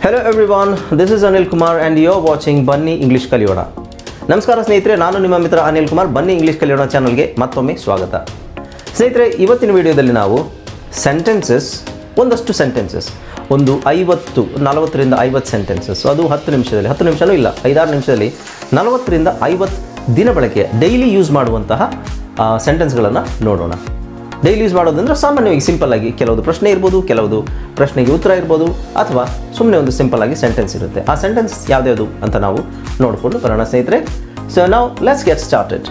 Hello everyone, this is Anilkumar and you're watching Bunny English Kaliyona. ನಮಸ್ಕಾರ ಸ್ನೇಹಿತರೆ, ನಾನು ನಿಮ್ಮ ಮಿತ್ರ ಅನಿಲ್ಕುಮಾರ್. ಬನ್ನಿ ಇಂಗ್ಲಿಷ್ ಕಲಿಯೋಣ ಚಾನಲ್ಗೆ ಮತ್ತೊಮ್ಮೆ ಸ್ವಾಗತ. ಸ್ನೇಹಿತರೆ, ಇವತ್ತಿನ ವಿಡಿಯೋದಲ್ಲಿ ನಾವು ಒಂದಷ್ಟು ಸೆಂಟೆನ್ಸಸ್, ಒಂದು 40 ರಿಂದ 50 ಸೆಂಟೆನ್ಸಸ್, ಅದು 10 ನಿಮಿಷದಲ್ಲಿ, 10 ನಿಮಿಷನೂ ಇಲ್ಲ, 5-6 ನಿಮಿಷದಲ್ಲಿ 40 ರಿಂದ 50 ದಿನ ಬಳಕೆ ಡೈಲಿ ಯೂಸ್ ಮಾಡುವಂತಹ ಸೆಂಟೆನ್ಸ್ಗಳನ್ನು ನೋಡೋಣ. ಡೈಲಿ ಯೂಸ್ ಮಾಡೋದಂದ್ರೆ ಸಾಮಾನ್ಯವಾಗಿ ಸಿಂಪಲ್ ಆಗಿ ಕೆಲವುದು ಪ್ರಶ್ನೆ ಇರ್ಬೋದು, ಕೆಲವುದು ಪ್ರಶ್ನೆಗೆ ಉತ್ತರ ಇರ್ಬೋದು, ಅಥವಾ ಸುಮ್ಮನೆ ಒಂದು ಸಿಂಪಲ್ ಆಗಿ ಸೆಂಟೆನ್ಸ್ ಇರುತ್ತೆ. ಆ ಸೆಂಟೆನ್ಸ್ ಯಾವ್ದು ಅಂತ ನಾವು ನೋಡಿಕೊಂಡು ಬರೋಣ ಸ್ನೇಹಿತರೆ. So now let's get started.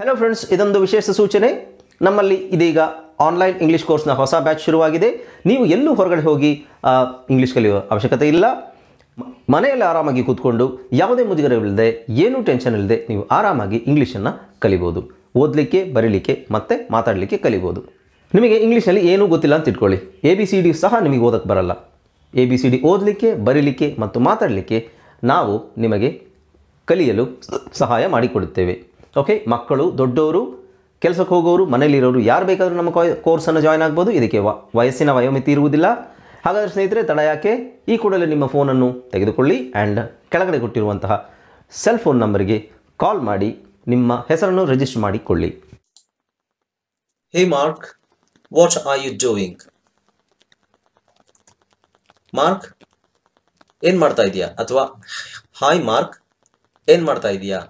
Hello friends, ಇದೊಂದು ವಿಶೇಷ ಸೂಚನೆ. ನಮ್ಮಲ್ಲಿ ಇದೀಗ ಆನ್ಲೈನ್ ಇಂಗ್ಲೀಷ್ ಕೋರ್ಸ್ನ ಹೊಸ ಬ್ಯಾಚ್ ಶುರುವಾಗಿದೆ. ನೀವು ಎಲ್ಲೂ ಹೊರಗಡೆ ಹೋಗಿ ಇಂಗ್ಲೀಷ್ ಕಲಿಯುವ ಅವಶ್ಯಕತೆ ಇಲ್ಲ. ಮನೆಯಲ್ಲಿ ಆರಾಮಾಗಿ ಕೂತ್ಕೊಂಡು ಯಾವುದೇ ಮುಜುಗರವಿಲ್ಲದೆ, ಏನೂ ಟೆನ್ಷನ್ ಇಲ್ಲದೆ ನೀವು ಆರಾಮಾಗಿ ಇಂಗ್ಲೀಷನ್ನು ಕಲಿಬೋದು. ಓದಲಿಕ್ಕೆ, ಬರೀಲಿಕ್ಕೆ ಮತ್ತು ಮಾತಾಡಲಿಕ್ಕೆ ಕಲಿಬೋದು. ನಿಮಗೆ ಇಂಗ್ಲೀಷಲ್ಲಿ ಏನೂ ಗೊತ್ತಿಲ್ಲ ಅಂತ ಇಟ್ಕೊಳ್ಳಿ, ABCD ಸಹ ನಿಮಗೆ ಓದಕ್ಕೆ ಬರಲ್ಲ. ABCD ಓದಲಿಕ್ಕೆ, ಬರೀಲಿಕ್ಕೆ ಮತ್ತು ಮಾತಾಡಲಿಕ್ಕೆ ನಾವು ನಿಮಗೆ ಕಲಿಯಲು ಸಹಾಯ ಮಾಡಿಕೊಡುತ್ತೇವೆ. ಓಕೆ, ಮಕ್ಕಳು, ದೊಡ್ಡವರು, ಕೆಲಸಕ್ಕೆ ಹೋಗೋರು, ಮನೆಯಲ್ಲಿರೋರು ಯಾರು ಬೇಕಾದರೂ ನಮ್ಮ ಕೋರ್ಸನ್ನು ಜಾಯ್ನ್ ಆಗ್ಬೋದು. ಇದಕ್ಕೆ ವಯಸ್ಸಿನ ವಯೋಮಿತಿ ಇರುವುದಿಲ್ಲ. ಹಾಗಾದರೆ ಸ್ನೇಹಿತರೆ, ತಡ ಯಾಕೆ, ಈ ಕೂಡಲೇ ನಿಮ್ಮ ಫೋನನ್ನು ತೆಗೆದುಕೊಳ್ಳಿ ಆ್ಯಂಡ್ ಕೆಳಗಡೆ ಕೊಟ್ಟಿರುವಂತಹ ಸೆಲ್ ಫೋನ್ ನಂಬರ್ಗೆ ಕಾಲ್ ಮಾಡಿ ನಿಮ್ಮ ಹೆಸರನ್ನು ರಿಜಿಸ್ಟರ್ ಮಾಡಿಕೊಳ್ಳಿ. Hey Mark, what are you doing? Mark, ಏನು ಮಾಡ್ತಾ ಇದೀಯಾ? ಅಥವಾ ಹಾಯ್ ಮಾರ್ಕ್, ಏನು ಮಾಡ್ತಾ ಇದೀಯಾ?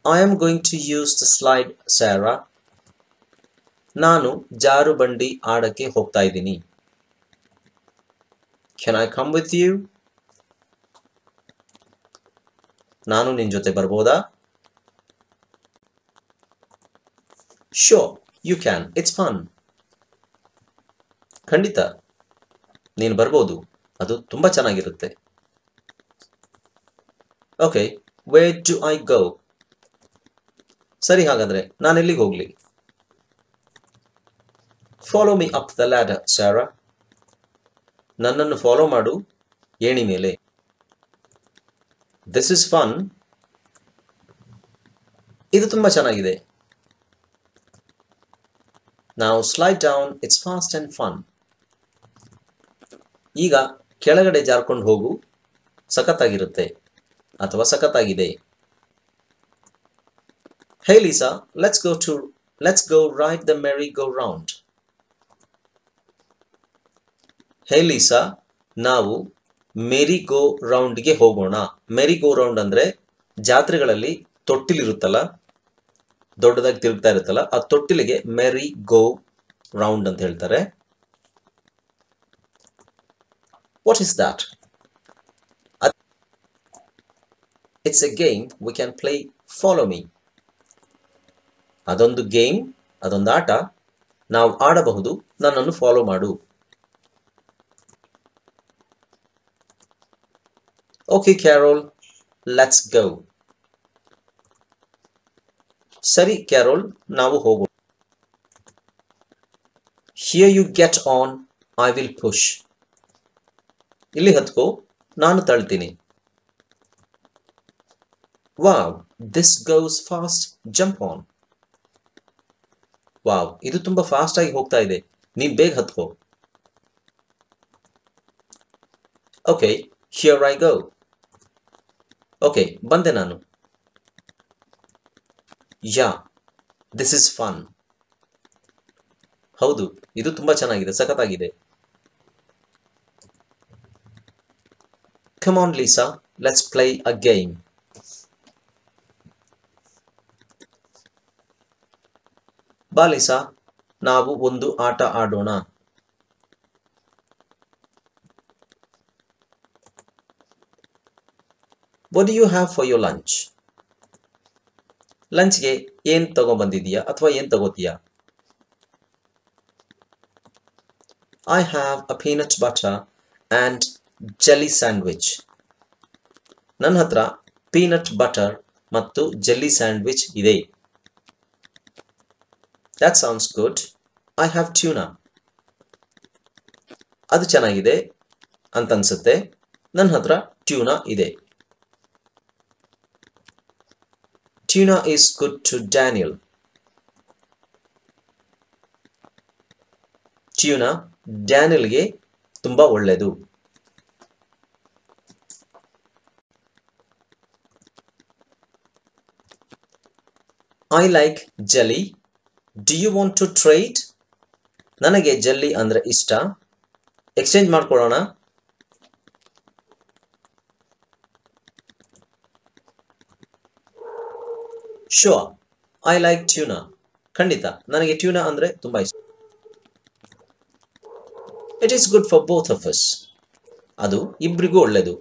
I am going to use the slide, Sarah. ನಾನು ಜಾರು ಬಂಡಿ ಆಡಕ್ಕೆ ಹೋಗ್ತಾ ಇದ್ದೀನಿ. Can I come with you? ನಾನು ನಿನ್ನ ಜೊತೆ ಬರ್ಬೋದಾ? Sure, you can. It's fun. ಖಂಡಿತ, ನೀನು ಬರ್ಬೋದು, ಅದು ತುಂಬಾ ಚೆನ್ನಾಗಿರುತ್ತೆ. Okay, where do I go? ಸರಿ, ಹಾಗಾದ್ರೆ ನಾನು ಎಲ್ಲಿಗೆ ಹೋಗ್ಲಿ? Follow me up the ladder, Sarah. ನನ್ನನ್ನು ಫಾಲೋ ಮಾಡು ಏಣಿ ಮೇಲೆ. This is fun. ಇದು ತುಂಬಾ ಚೆನ್ನಾಗಿದೆ. Now slide down, it's fast and fun. ಈಗ ಕೆಳಗಡೆ ಜಾರ್ಕೊಂಡು ಹೋಗು, ಸಖತ್ತಾಗಿರುತ್ತೆ ಅಥವಾ ಸಖತ್ತಾಗಿದೆ. Hey Lisa, let's go ride the merry-go-round. ಹೇ ಲೀಸಾ, ನಾವು ಮೇರಿ ಗೋ ರೌಂಡ್ಗೆ ಹೋಗೋಣ. ಮೇರಿ ಗೋ ರೌಂಡ್ ಅಂದರೆ ಜಾತ್ರೆಗಳಲ್ಲಿ ತೊಟ್ಟಿಲಿರುತ್ತಲ್ಲ, ದೊಡ್ಡದಾಗಿ ತಿರುಗ್ತಾ ಇರುತ್ತಲ್ಲ, ಆ ತೊಟ್ಟಿಲಿಗೆ ಮೇರಿ ಗೋ ರೌಂಡ್ ಅಂತ ಹೇಳ್ತಾರೆ. What is that? It's A game we can play. Follow me. ಅದೊಂದು ಗೇಮ್, ಅದೊಂದು ಆಟ, ನಾವು ಆಡಬಹುದು. ನನ್ನನ್ನು ಫಾಲೋ ಮಾಡು. Okay, Carol, let's go. ಸರಿ ಕ್ಯಾರೋಲ್, ನಾವು ಹೋಗೋಣ. Here you get on, I will push. ಇಲ್ಲಿ ಹತ್ಕೋ, ನಾನು ತಳ್ತೀನಿ. Wow, this goes fast, jump on. Wow, ಇದು ತುಂಬಾ ಫಾಸ್ಟ್ ಆಗಿ ಹೋಗ್ತಾ ಇದೆ, ನೀನ್ ಬೇಗ ಹತ್ಕೋ. Okay, here I go. Okay, ಬಂದೆ ನಾನು. ಯಾ, ದಿಸ್ ಇಸ್ ಫನ್. ಹೌದು, ಇದು ತುಂಬಾ ಚೆನ್ನಾಗಿದೆ, ಸಖತ್ತಾಗಿದೆ. Come on Lisa, let's play a game. ಬಾ ಲೀಸಾ, ನಾವು ಒಂದು ಆಟ ಆಡೋಣ. What do you have for your lunch? ಲಂಚ್ಗೆ ಏನ್ ತಗೊಂಡ್ಬಂದಿದೀಯಾ ಅಥವಾ ಏನ್ ತಗೋತೀಯಾ? I have a peanut butter and jelly sandwich. ನನ್ನ ಹತ್ರ ಪೀನಟ್ ಬಟರ್ ಮತ್ತು ಜೆಲ್ಲಿ ಸ್ಯಾಂಡ್ವಿಚ್ ಇದೆ. That sounds good. I have tuna. ಅದು ಚೆನ್ನಾಗಿದೆ ಅಂತ ಅನ್ಸುತ್ತೆ. ನನ್ನ ಹತ್ರ ಟ್ಯೂನಾ ಇದೆ. Tuna is good to Daniel. Tuna Danielಗೆ ತುಂಬಾ ಒಳ್ಳೆಯದು. I like jelly. Do you want to trade? ನನಗೆ ಜೆಲ್ಲಿ ಅಂದ್ರೆ ಇಷ್ಟ. ಎಕ್ಸ್ಚೇಂಜ್ ಮಾಡ್ಕೊಳ್ಳೋಣ. Sure. I like tuna. ಖಂಡಿತ ನನಗೆ ಟ್ಯೂನಾ ಅಂದ್ರೆ ತುಂಬಾ ಇಷ್ಟ. It is good for both of us. ಅದು ಇಬ್ಬರಿಗೂ ಒಳ್ಳೆಯದು.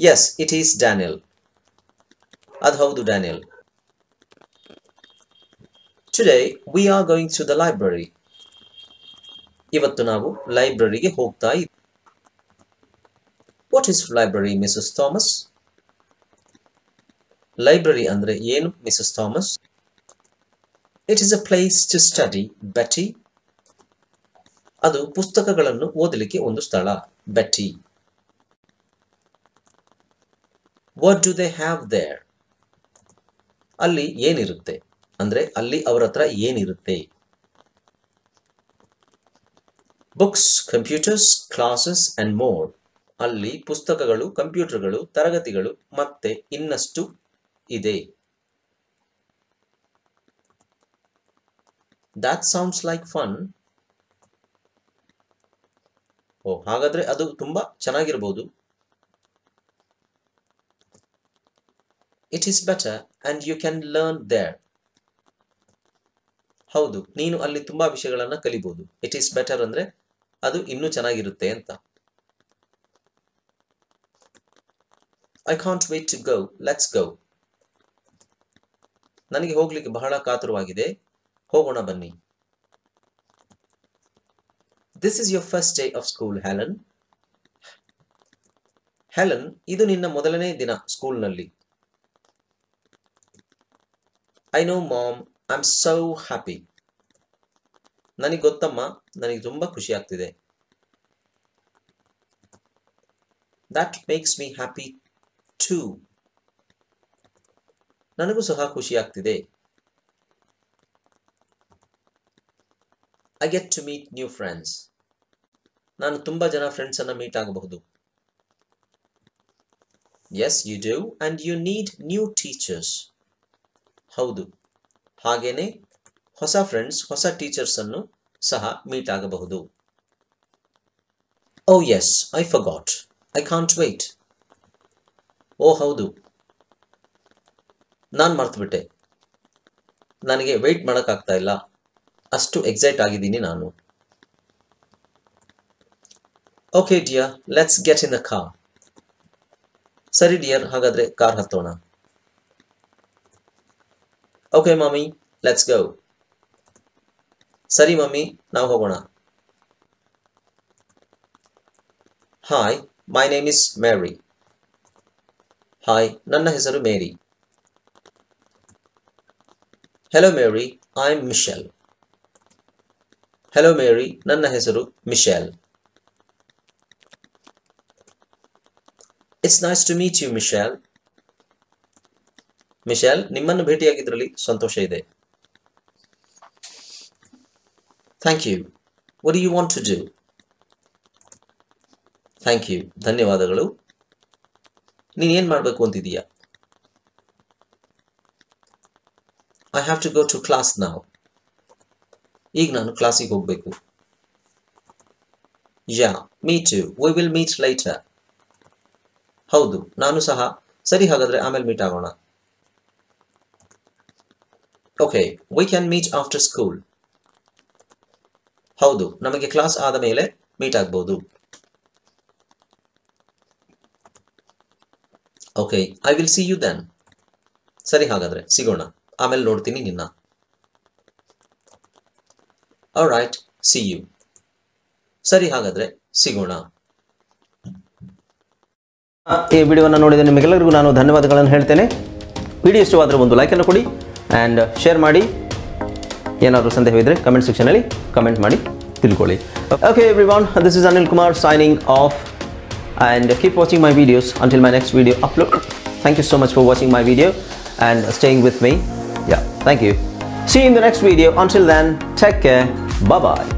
Yes, it is Daniel. ಅದು ಹೌದು Daniel. Today we are going to the library. ಇವತ್ತು ನಾವು ಲೈಬ್ರರಿಗೆ ಹೋಗ್ತಾ ಇದ್ದೀವಿ. What is library, Mrs. Thomas? Library ಅಂದ್ರೆ ಏನು, Mrs. Thomas? It is a place to study, Betty. ಅದು ಪುಸ್ತಕಗಳನ್ನು ಓದಲಿಕ್ಕೆ ಒಂದು ಸ್ಥಳ, Betty. What do they have there? ಅಲ್ಲಿ ಏನಿರುತ್ತೆ ಅಂದ್ರೆ ಅಲ್ಲಿ ಅವರ ಹತ್ರ ಏನಿರುತ್ತೆ. Books, computers, classes and more. ಅಲ್ಲಿ ಪುಸ್ತಕಗಳು, ಕಂಪ್ಯೂಟರ್ಗಳು, ತರಗತಿಗಳು ಮತ್ತೆ ಇನ್ನಷ್ಟು ಇದೆ. That sounds like fun. ಹಾಗಾದ್ರೆ ಅದು ತುಂಬಾ ಚೆನ್ನಾಗಿರಬಹುದು. It is better and you can learn there. ಹೌದು, ನೀನು ಅಲ್ಲಿ ತುಂಬಾ ವಿಷಯಗಳನ್ನ ಕಲಿಬಹುದು. It is better ಅಂದ್ರೆ ಅದು ಇನ್ನೂ ಚೆನ್ನಾಗಿರುತ್ತೆ ಅಂತ. I can't wait to go. Let's go. ನನಗೆ ಹೋಗ್ಲಿಕ್ಕೆ ಬಹಳ ಕಾತುರವಾಗಿದೆ. ಹೋಗೋಣ ಬನ್ನಿ. This is your first day of school, Helen. Helen, ಇದು ನಿನ್ನ ಮೊದಲನೇ ದಿನ ಸ್ಕೂಲ್ನಲ್ಲಿ. I know, Mom. I'm so happy. ನನಗೆ ಗೊತ್ತಮ್ಮ, ನನಗೆ ತುಂಬಾ ಖುಷಿ ಆಗ್ತಿದೆ. That makes me happy too. ನನಗೂ ಸಹ ಖುಷಿ ಆಗ್ತಿದೆ. I get to meet new friends. ನಾನು ತುಂಬಾ ಜನ ಫ್ರೆಂಡ್ಸ್ ಅನ್ನ ಮೀಟ್ ಆಗಬಹುದು. Yes, you do, and you need new teachers. ಹೌದು, ಹಾಗೇನೆ ಹೊಸ ಫ್ರೆಂಡ್ಸ್, ಹೊಸ ಟೀಚರ್ಸ್ ಅನ್ನು ಸಹ ಮೀಟ್ ಆಗಬಹುದು. Oh yes, I forgot. I can't wait. ಹೌದು, ನಾನು ಮರ್ತುಬಿಟ್ಟೆ. ನನಗೆ ವೇಟ್ ಮಾಡೋಕ್ಕಾಗ್ತಾ ಇಲ್ಲ. ಅಷ್ಟು ಎಕ್ಸೈಟ್ ಆಗಿದ್ದೀನಿ ನಾನು. Okay dear, let's get in the car. ಸರಿ ಡಿಯರ್, ಹಾಗಾದ್ರೆ ಕಾರ್ ಹತ್ತೋಣ. Okay mommy, let's go. ಸರಿ ಮಮ್ಮಿ, ನಾವು ಹೋಗೋಣ. Hi, my name is Mary. Hi, ನನ್ನ ಹೆಸರು ಮೇರಿ. Hello Mary, I'm Michelle. Hello Mary, ನನ್ನ ಹೆಸರು Michelle. It's nice to meet you, Michelle. Michelle, ನಿಮ್ಮನ್ನು ಭೇಟಿಯಾಗಿದ್ರಲ್ಲಿ ಸಂತೋಷ ಇದೆ. Thank you. What do you want to do? Thank you. ಧನ್ಯವಾದಗಳು. ನೀನು ಏನು ಮಾಡಬೇಕು ಅಂತಿದೀಯಾ? I have to go to class now. ಈಗ ನಾನು ಕ್ಲಾಸಿಗೆ ಹೋಗಬೇಕು. Yeah, me too. We will meet later. ಹೌದು, ನಾನು ಸಹ. ಸರಿ, ಹಾಗಾದ್ರೆ ಆಮೇಲೆ ಮೀಟ್ ಆಗೋಣ. Okay, we can meet after school. ಹೌದು, ನಮಗೆ ಕ್ಲಾಸ್ ಆದ ಮೇಲೆ ಮೀಟ್ ಆಗಬಹುದು. Okay, I will see you then. ಸರಿ, ಹಾಗಾದ್ರೆ ಸಿಗೋಣ. ಆಮೇಲೆ ನೋಡ್ತೀನಿ ನಿನ್ನ. All right, see you. ಸರಿ, ಹಾಗಾದ್ರೆ ಸಿಗೋಣ. ಈ ವಿಡಿಯೋವನ್ನು ನೋಡಿದ ನಿಮಗೆಲ್ಲರಿಗೂ ನಾನು ಧನ್ಯವಾದಗಳನ್ನು ಹೇಳ್ತೇನೆ. ವಿಡಿಯೋ ಇಷ್ಟವಾದರೆ ಒಂದು ಲೈಕನ್ನು ಕೊಡಿ ಆ್ಯಂಡ್ ಶೇರ್ ಮಾಡಿ. ಏನಾದರೂ ಸಂದೇಹವಿದ್ದರೆ ಕಮೆಂಟ್ ಸೆಕ್ಷನಲ್ಲಿ ಕಮೆಂಟ್ ಮಾಡಿ ತಿಳ್ಕೊಳ್ಳಿ. Okay everyone, this is Anil Kumar signing off. and keep watching my videos until my next video upload. Thank you so much for watching my video and staying with me. Yeah, thank you. See you in the next video. Until then, take care. Bye bye.